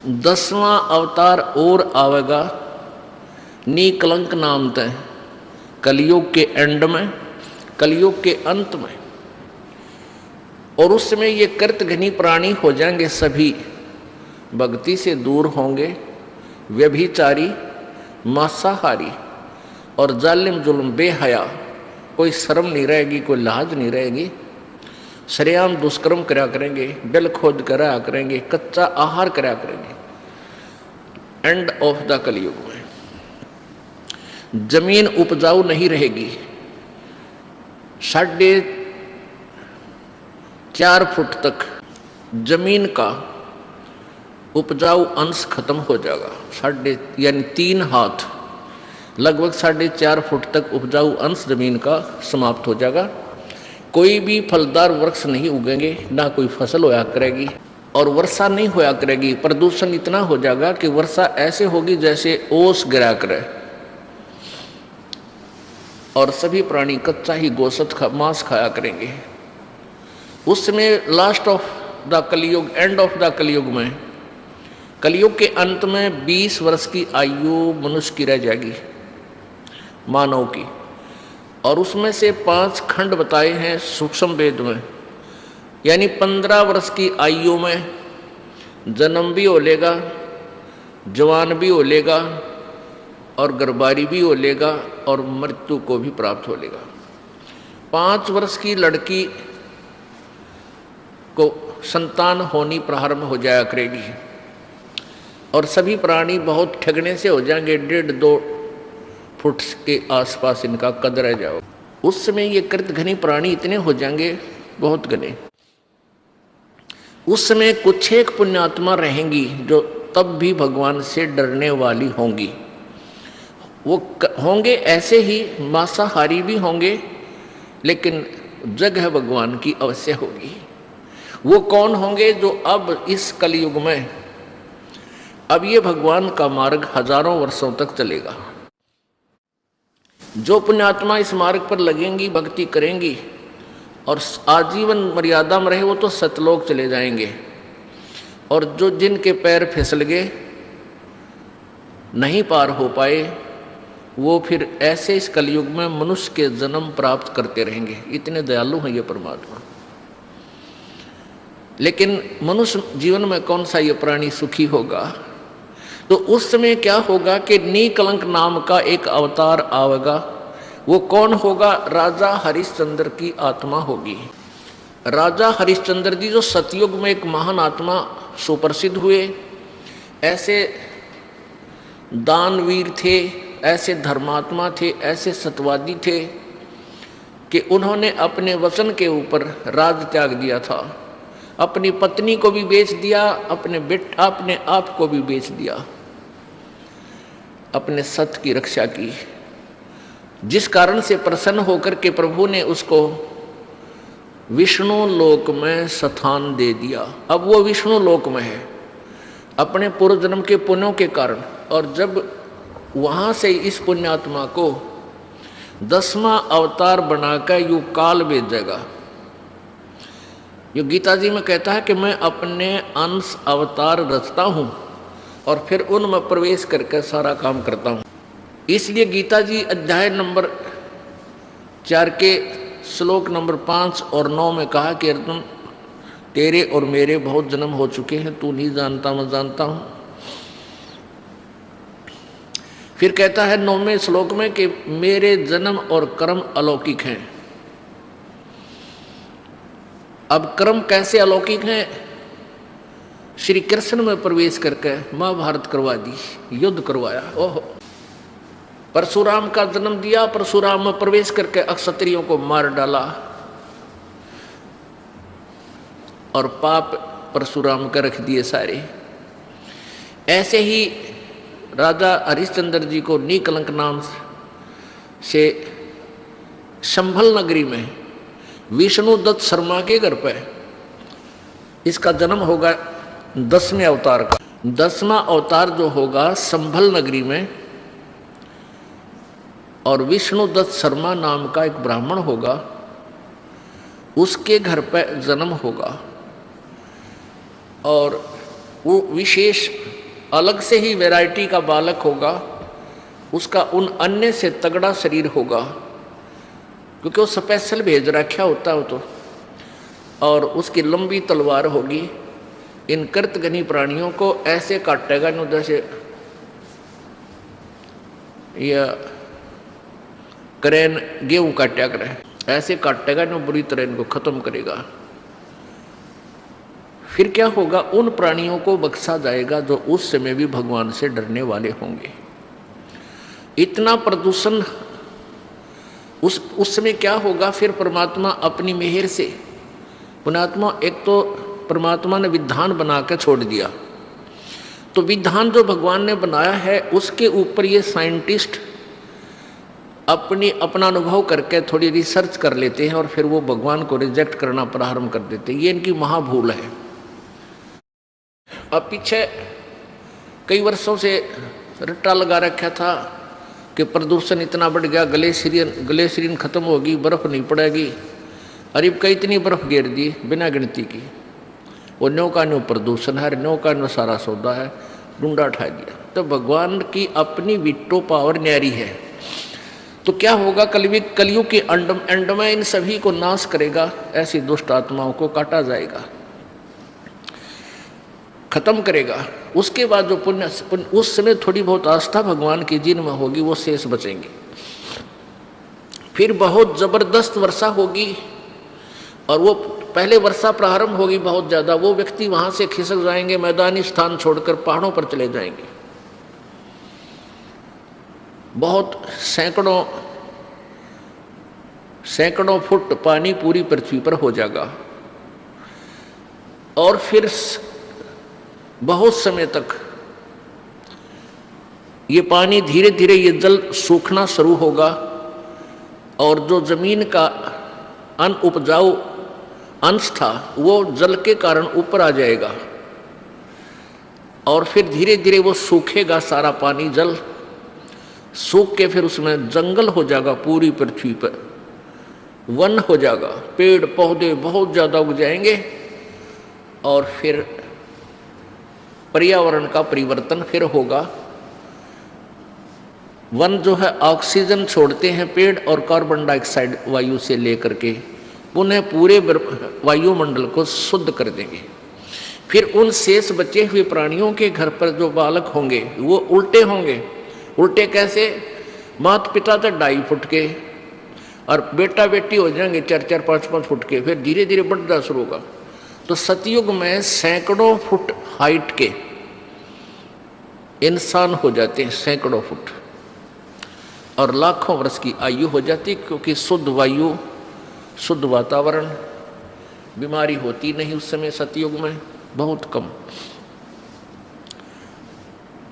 10वां अवतार और आवेगा निकलंक नाम तय कलयुग के एंड में, कलयुग के अंत में। और उस समय ये कृतघ्नी प्राणी हो जाएंगे, सभी भक्ति से दूर होंगे, व्यभिचारी, मांसाहारी और जालिम जुल्म बेहया, कोई शर्म नहीं रहेगी, कोई लाज नहीं रहेगी, सरेआम दुष्कर्म करा करेंगे, बिल खोद करा करेंगे, कच्चा आहार करा करेंगे। एंड ऑफ द कलयुग में जमीन उपजाऊ नहीं रहेगी, 4.5 फुट तक जमीन का उपजाऊ अंश खत्म हो जाएगा। यानी 3 हाथ, लगभग 4.5 फुट तक उपजाऊ अंश जमीन का समाप्त हो जाएगा। कोई भी फलदार वृक्ष नहीं उगेंगे, ना कोई फसल होया करेगी और वर्षा नहीं होया करेगी। प्रदूषण इतना हो जाएगा कि वर्षा ऐसे होगी जैसे ओस गिरा करे, और सभी प्राणी कच्चा ही गोश्त मांस खाया करेंगे। उस समय लास्ट ऑफ द कलयुग, एंड ऑफ द कलयुग में, कलयुग के अंत में 20 वर्ष की आयु मनुष्य की रह जाएगी, मानव की। और उसमें से 5 खंड बताए हैं सूक्ष्म वेद में, यानी 15 वर्ष की आयु में जन्म भी हो लेगा, जवान भी हो लेगा और गर्भारी भी हो लेगा और मृत्यु को भी प्राप्त हो लेगा। 5 वर्ष की लड़की को संतान होनी प्रारंभ हो जाया करेगी और सभी प्राणी बहुत ठगने से हो जाएंगे, 1.5-2 फुट के आसपास इनका कद रह जाओ। उस समय ये कृतघ्नी प्राणी इतने हो जाएंगे, बहुत घने। उस समय कुछ एक पुण्यात्मा रहेंगी जो तब भी भगवान से डरने वाली होंगी। वो होंगे ऐसे ही मांसाहारी भी होंगे, लेकिन जगह भगवान की अवश्य होगी। वो कौन होंगे? जो अब इस कलयुग में, अब ये भगवान का मार्ग हजारों वर्षों तक चलेगा। जो पुण्यात्मा इस मार्ग पर लगेंगी, भक्ति करेंगी और आजीवन मर्यादा में रहे, वो तो सतलोक चले जाएंगे। और जो जिनके पैर फिसल गए, नहीं पार हो पाए, वो फिर ऐसे इस कलयुग में मनुष्य के जन्म प्राप्त करते रहेंगे। इतने दयालु हैं ये परमात्मा। लेकिन मनुष्य जीवन में कौन सा ये प्राणी सुखी होगा? तो उस समय क्या होगा कि निकलंक नाम का एक अवतार आवेगा। वो कौन होगा? राजा हरिश्चंद्र की आत्मा होगी। राजा हरिश्चंद्र जी जो सतयुग में एक महान आत्मा सुप्रसिद्ध हुए, ऐसे दानवीर थे, ऐसे धर्मात्मा थे, ऐसे सत्यवादी थे कि उन्होंने अपने वचन के ऊपर राज त्याग दिया था। अपनी पत्नी को भी बेच दिया, अपने आप को भी बेच दिया, अपने सत्य की रक्षा की, जिस कारण से प्रसन्न होकर के प्रभु ने उसको विष्णु लोक में स्थान दे दिया। अब वो विष्णु लोक में है अपने पूर्व जन्म के पुण्यों के कारण। और जब वहाँ से इस पुण्यात्मा को 10वां अवतार बनाकर युग काल भेजेगा। ये गीता जी में कहता है कि मैं अपने अंश अवतार रचता हूँ और फिर उनमें प्रवेश करके सारा काम करता हूँ। इसलिए गीता जी अध्याय नंबर 4 के श्लोक नंबर 5 और 9 में कहा कि अर्जुन, तेरे और मेरे बहुत जन्म हो चुके हैं, तू नहीं जानता, मैं जानता हूँ। फिर कहता है 9वें श्लोक में कि मेरे जन्म और कर्म अलौकिक हैं। अब कर्म कैसे अलौकिक हैं? श्री कृष्ण में प्रवेश करके महाभारत करवा दी, युद्ध करवाया। ओहो, परशुराम का जन्म दिया, परशुराम में प्रवेश करके अक्षत्रियों को मार डाला और पाप परशुराम का रख दिए सारे। ऐसे ही राजा हरिश्चंद्र जी को निकलंक नाम से संभल नगरी में विष्णुदत्त शर्मा के घर पे इसका जन्म होगा 10वें अवतार का। 10वां अवतार जो होगा संभल नगरी में, और विष्णुदत्त शर्मा नाम का एक ब्राह्मण होगा, उसके घर पे जन्म होगा। और वो विशेष अलग से ही वैरायटी का बालक होगा, उसका उन अन्य से तगड़ा शरीर होगा, क्योंकि वो स्पेशल भेज रखा होता है तो, और उसकी लंबी तलवार होगी। इन कृतघ्नी प्राणियों को ऐसे काटेगा न जैसे या करेन गेहूं काटा करे, ऐसे काटेगा न बुरी तरह इनको खत्म करेगा। फिर क्या होगा, उन प्राणियों को बख्शा जाएगा जो उस समय भी भगवान से डरने वाले होंगे। इतना प्रदूषण उस समय क्या होगा, फिर परमात्मा अपनी मेहर से, पुण्यात्मा एक तो परमात्मा ने विधान बना के छोड़ दिया, तो विधान जो भगवान ने बनाया है उसके ऊपर ये साइंटिस्ट अपना अनुभव करके थोड़ी रिसर्च कर लेते हैं और फिर वो भगवान को रिजेक्ट करना प्रारंभ कर देते हैं। ये इनकी महाभूल है। अब पीछे कई वर्षों से रट्टा लगा रखा था कि प्रदूषण इतना बढ़ गया, ग्लेशियन खत्म होगी, बर्फ नहीं पड़ेगी। अरे कई इतनी बर्फ गिर दी बिना गिनती की, वो न्यो का न्यो प्रदूषण है, न्यो का न्यो सारा सौदा है, डूंडा उठा दिया। तो भगवान की अपनी विटो पावर न्यारी है। तो क्या होगा, कलयुग के एंड में इन सभी को नाश करेगा, ऐसी दुष्ट आत्माओं को काटा जाएगा, खत्म करेगा। उसके बाद जो पुण्य उस समय थोड़ी बहुत आस्था भगवान की जिनमें होगी वो शेष बचेंगे। फिर बहुत जबरदस्त वर्षा होगी, और वो पहले वर्षा प्रारंभ होगी बहुत ज्यादा, वो व्यक्ति वहां से खिसक जाएंगे, मैदानी स्थान छोड़कर पहाड़ों पर चले जाएंगे। बहुत सैकड़ों फुट पानी पूरी पृथ्वी पर हो जाएगा, और फिर बहुत समय तक ये पानी धीरे धीरे ये जल सूखना शुरू होगा, और जो जमीन का अनउपजाऊ अंश था वो जल के कारण ऊपर आ जाएगा, और फिर धीरे धीरे वो सूखेगा, सारा पानी जल सूख के फिर उसमें जंगल हो जाएगा, पूरी पृथ्वी पर वन हो जाएगा, पेड़ पौधे बहुत ज़्यादा उग जाएंगे, और फिर पर्यावरण का परिवर्तन फिर होगा। वन जो है ऑक्सीजन छोड़ते हैं पेड़, और कार्बन डाइऑक्साइड वायु से लेकर के पुनः पूरे वायुमंडल को शुद्ध कर देंगे। फिर उन शेष बचे हुए प्राणियों के घर पर जो बालक होंगे वो उल्टे होंगे। उल्टे कैसे, माता पिता तो 2.5 फुट के, और बेटा बेटी हो जाएंगे 4-4, 5-5 फुट के, फिर धीरे धीरे बढ़ना शुरू होगा। तो सतयुग में सैकड़ों फुट हाइट के इंसान हो जाते हैं, सैकड़ों फुट, और लाखों वर्ष की आयु हो जाती, क्योंकि शुद्ध वायु, शुद्ध वातावरण, बीमारी होती नहीं उस समय सतयुग में, बहुत कम।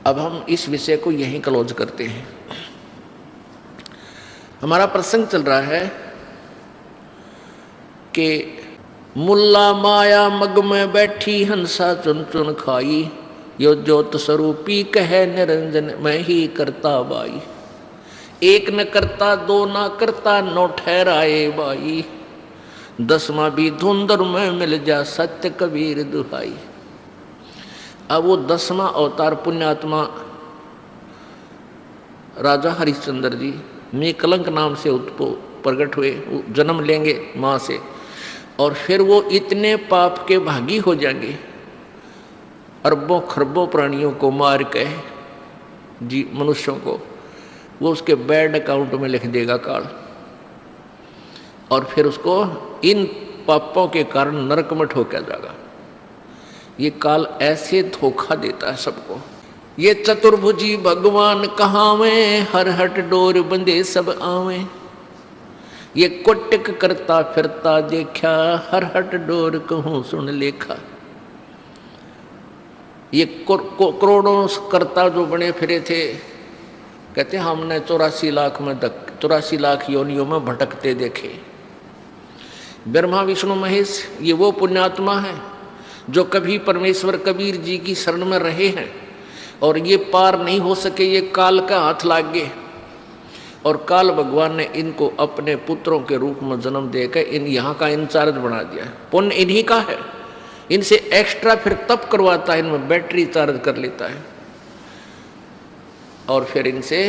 अब हम इस विषय को यहीं क्लोज करते हैं। हमारा प्रसंग चल रहा है कि मुल्ला माया मग में बैठी हंसा चुन चुन खाई, यो ज्योत स्वरूपी कहे निरंजन मैं ही करता बाई। एक न करता दो न करता नो ठहराए बाई, 10वां भी धुंधर में मिल जा सत्य कबीर दुहाई। अब वो 10वां अवतार पुण्यात्मा राजा हरिश्चंद्र जी निकलंक नाम से प्रकट हुए, जन्म लेंगे माँ से, और फिर वो इतने पाप के भागी हो जाएंगे, अरबों खरबों प्राणियों को मार के जी मनुष्यों को वो उसके बैड अकाउंट में लिख देगा काल, और फिर उसको इन पापों के कारण नरक में ठोका जाएगा। ये काल ऐसे धोखा देता है सबको। ये चतुर्भुजी भगवान कहावें, हर हट डोर बंदे सब आवें। ये कोटिक करता फिरता देखा, हर हट डोर कहूँ सुन लेखा। ये करोड़ों करता जो बने फिरे थे, कहते हमने 84 लाख योनियों में भटकते देखे। ब्रह्मा विष्णु महेश ये वो पुण्यात्मा है जो कभी परमेश्वर कबीर जी की शरण में रहे हैं, और ये पार नहीं हो सके, ये काल का हाथ लाग गए, और काल भगवान ने इनको अपने पुत्रों के रूप में जन्म देकर इन यहाँ का इंचार्ज बना दिया है। पुण्य इन्हीं का है, इनसे एक्स्ट्रा फिर तप करवाता है, इनमें बैटरी चार्ज कर लेता है। और फिर इनसे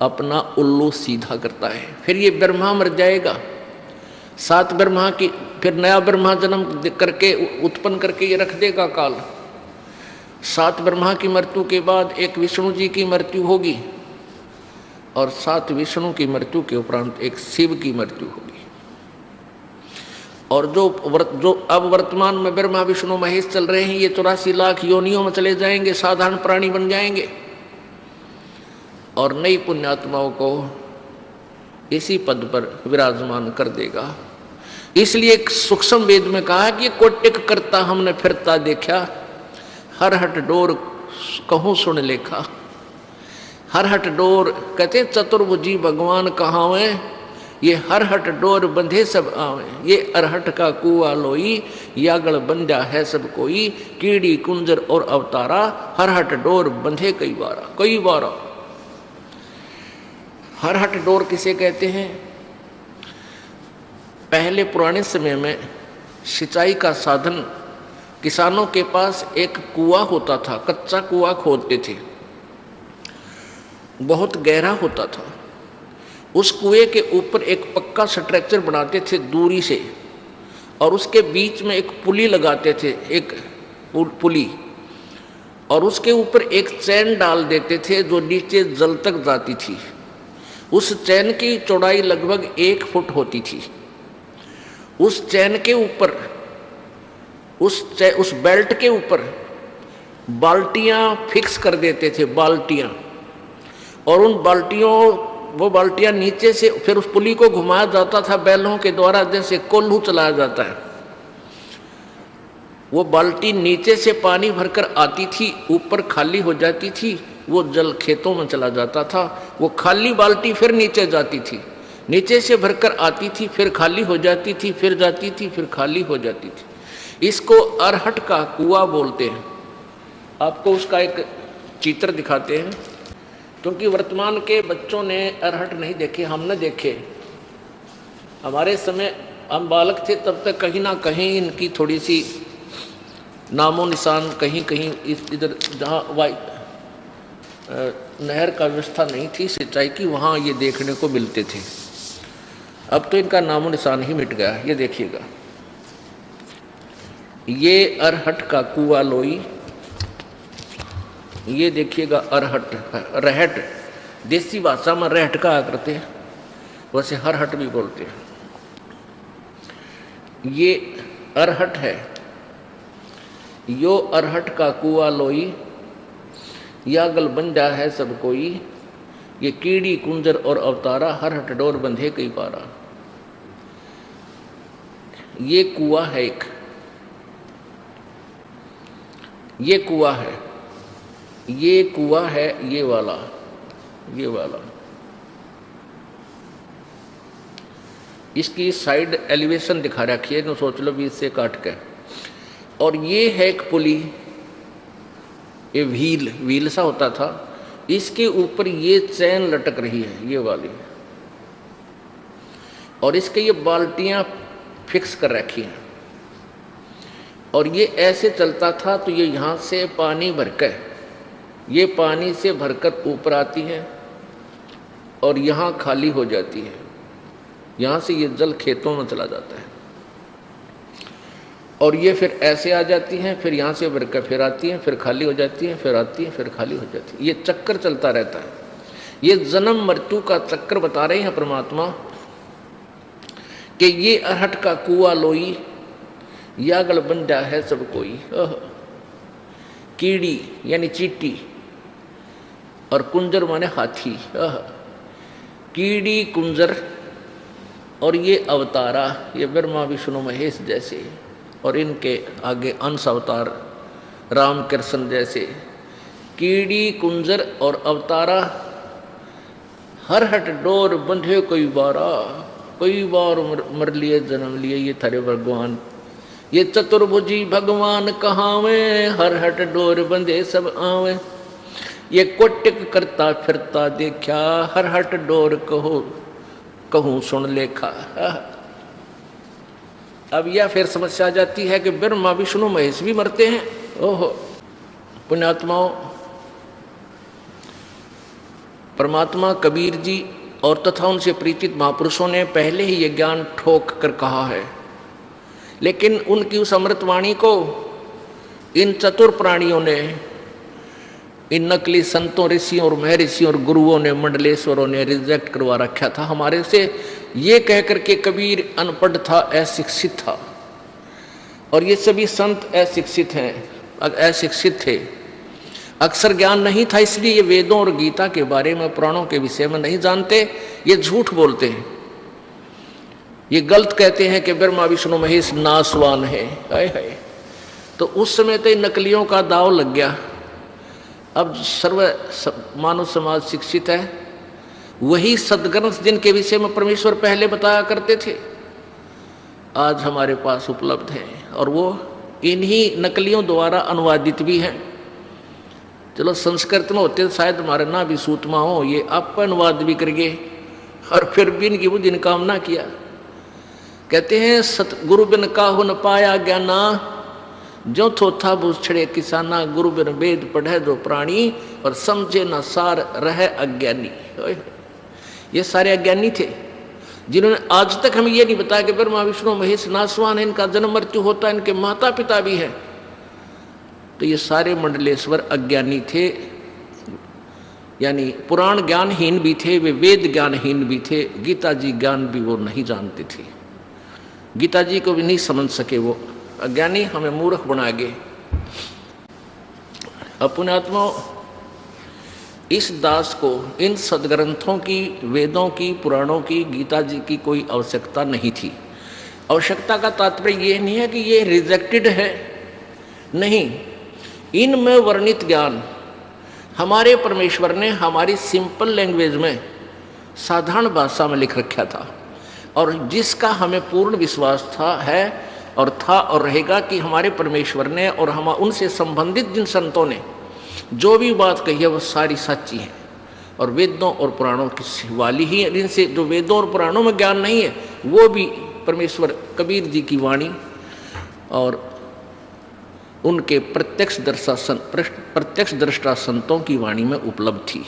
अपना उल्लू सीधा करता है। फिर ये ब्रह्मा मर जाएगा, 7 ब्रह्मा की, फिर नया ब्रह्मा जन्म करके उत्पन्न करके ये रख देगा काल। 7 ब्रह्मा की मृत्यु के बाद एक विष्णु जी की मृत्यु होगी, और 7 विष्णु की मृत्यु के उपरांत एक शिव की मृत्यु होगी। और जो अब वर्तमान में ब्रह्मा विष्णु महेश चल रहे हैं, ये 84 लाख योनियों में चले जाएंगे, साधारण प्राणी बन जाएंगे, और नई पुण्यात्माओं को इसी पद पर विराजमान कर देगा। इसलिए एक सूक्ष्म वेद में कहा कि कोटिक करता हमने फिरता देखा, हर हट डोर कहूँ सुन लेखा। हर हट डोर कहते चतुर्भुजी भगवान कहावे, ये हर हट डोर बंधे सब आवे। ये अरहट का कुआ लोई, यागड़ बंधा है सब कोई, कीड़ी कुंजर और अवतारा, हर हट डोर बंधे कई बारा, कई बारा। हर हट डोर किसे कहते हैं? पहले पुराने समय में सिंचाई का साधन, किसानों के पास एक कुआं होता था, कच्चा कुआं खोदते थे, बहुत गहरा होता था। उस कुएं के ऊपर एक पक्का स्ट्रक्चर बनाते थे दूरी से, और उसके बीच में एक पुली लगाते थे, एक पुली, और उसके ऊपर एक चैन डाल देते थे जो नीचे जल तक जाती थी। उस चैन की चौड़ाई लगभग 1 फुट होती थी। उस चैन के ऊपर, उस बेल्ट के ऊपर बाल्टियां फिक्स कर देते थे, बाल्टियां, और उन वो बाल्टियां नीचे से फिर उस पुली को घुमाया जाता था बैलों के द्वारा, जैसे कोल्हू चलाया जाता है। वो बाल्टी नीचे से पानी भरकर आती थी, ऊपर खाली हो जाती थी, वो जल खेतों में चला जाता था। वो खाली बाल्टी फिर नीचे जाती थी, नीचे से भरकर आती थी, फिर खाली हो जाती थी, फिर जाती थी, फिर खाली हो जाती थी। इसको अरहट का कुआं बोलते हैं। आपको उसका एक चित्र दिखाते हैं, क्योंकि वर्तमान के बच्चों ने अरहट नहीं देखे, हमने देखे। हमारे समय हम बालक थे तब तक कहीं ना कहीं इनकी थोड़ी सी नामो निशान कहीं कहीं इधर जहाँ नहर का व्यवस्था नहीं थी सिंचाई की, वहाँ ये देखने को मिलते थे। अब तो इनका नामो निशान ही मिट गया। ये देखिएगा, ये अरहट का कुआं लोई, ये देखिएगा अरहट, रहट, देसी भाषा में रहट कहा करते हैं, वैसे हरहट भी बोलते हैं। ये अरहट है, यो अरहट का कुआं लोई, या गल बंधा है सब कोई, ये कीड़ी कुंजर और अवतारा, हरहट डोर बंधे कई पारा। ये कुआं है एक, ये कुआं है, ये कुआं है, ये वाला, ये वाला। इसकी साइड एलिवेशन दिखा रखी है, तो सोच लो भी इससे काट के। और ये है एक पुली, ये व्हील सा होता था, इसके ऊपर ये चैन लटक रही है, ये वाली, और इसके ये बाल्टियां फिक्स कर रखी हैं, और ये ऐसे चलता था। तो ये यहाँ से पानी भरकर, ये पानी से भरकर ऊपर आती है और यहाँ खाली हो जाती है। यहाँ से ये जल खेतों में चला जाता है, और ये फिर ऐसे आ जाती हैं, फिर यहाँ से भरकर फिर आती हैं, फिर खाली हो जाती हैं, फिर आती हैं, फिर खाली हो जाती है। ये चक्कर चलता रहता है। ये जन्म मृत्यु का चक्कर बता रहे हैं परमात्मा कि ये अरहट का कुआं लोई, या गल बंधा है सब कोई। कीड़ी यानी चींटी, और कुंजर माने हाथी। कीड़ी कुंजर, और ये अवतारा, ये ब्रह्मा विष्णु महेश जैसे, और इनके आगे अंश अवतार राम कृष्ण जैसे। कीड़ी कुंजर और अवतारा, हर हट डोर बंधे कई बारा, कई बार मर लिए जन्म लिए ये थारे भगवान। ये चतुर्भुजी भगवान कहावे, हर हट डोर बंधे सब आवे। ये कोटिक करता फिरता देखा, हर हट डोर कहूँ सुन लेखा। अब यह फिर समस्या आ जाती है कि ब्रह्मा विष्णु महेश भी मरते हैं। ओहो पुण्यात्माओं, परमात्मा, कबीर जी और तथा उनसे परिचित महापुरुषों ने पहले ही ये ज्ञान ठोक कर कहा है, लेकिन उनकी उस अमृतवाणी को इन चतुर प्राणियों ने, इन नकली संतों, ऋषियों और महर्षियों और गुरुओं ने, मंडलेश्वरों ने रिजेक्ट करवा रखा था हमारे से, ये कह करके कबीर अनपढ़ था, अशिक्षित था, और ये सभी संत अशिक्षित हैं, अशिक्षित थे, अक्षर ज्ञान नहीं था, इसलिए ये वेदों और गीता के बारे में, पुराणों के विषय में नहीं जानते, ये झूठ बोलते हैं, ये गलत कहते हैं कि ब्रह्मा विष्णु महेश नासवान है। हाय हाय, तो उस समय तो नकलियों का दाव लग गया। अब मानव समाज शिक्षित है, वही सदग्रंथ जिनके विषय में परमेश्वर पहले बताया करते थे आज हमारे पास उपलब्ध है, और वो इन्हीं नकलियों द्वारा अनुवादित भी हैं। चलो संस्कृत में होते शायद हमारे ना भी सूतमा हो, ये आप अनुवाद भी करिए, और फिर भी इनकी बुद्धि ने काम ना किया। कहते हैं सतगुरु बिन काहु न पाया ज्ञाना, जो थोथा बुझ छड़े किसाना, गुरु बिन वेद पढ़े दो प्राणी, और समझे न सार रहे अज्ञानी। ये सारे अज्ञानी थे जिन्होंने आज तक हमें ये नहीं बताया कि ब्रह्मा विष्णु महेश नासवान है, इनका जन्म मृत्यु होता है, इनके माता पिता भी हैं। तो ये सारे मंडलेश्वर अज्ञानी थे, यानी पुराण ज्ञानहीन भी थे, वे वेद ज्ञानहीन भी थे, गीता जी ज्ञान भी वो नहीं जानते थे, गीता जी को भी नहीं समझ सके। वो अज्ञानी हमें मूर्ख बना गए। अपने आत्मा इस दास को इन सदग्रंथों की, वेदों की, पुराणों की, गीता जी की कोई आवश्यकता नहीं थी। आवश्यकता का तात्पर्य ये नहीं है कि ये रिजेक्टेड है, नहीं, इनमें वर्णित ज्ञान हमारे परमेश्वर ने हमारी सिंपल लैंग्वेज में, साधारण भाषा में लिख रखा था, और जिसका हमें पूर्ण विश्वास था, है और था और रहेगा कि हमारे परमेश्वर ने और हम उनसे संबंधित जिन संतों ने जो भी बात कही है वो सारी सच्ची है, और वेदों और पुराणों की वाली ही है। जिनसे जो वेदों और पुराणों में ज्ञान नहीं है वो भी परमेश्वर कबीर जी की वाणी और उनके प्रत्यक्ष दृष्टा संतों की वाणी में उपलब्ध थी।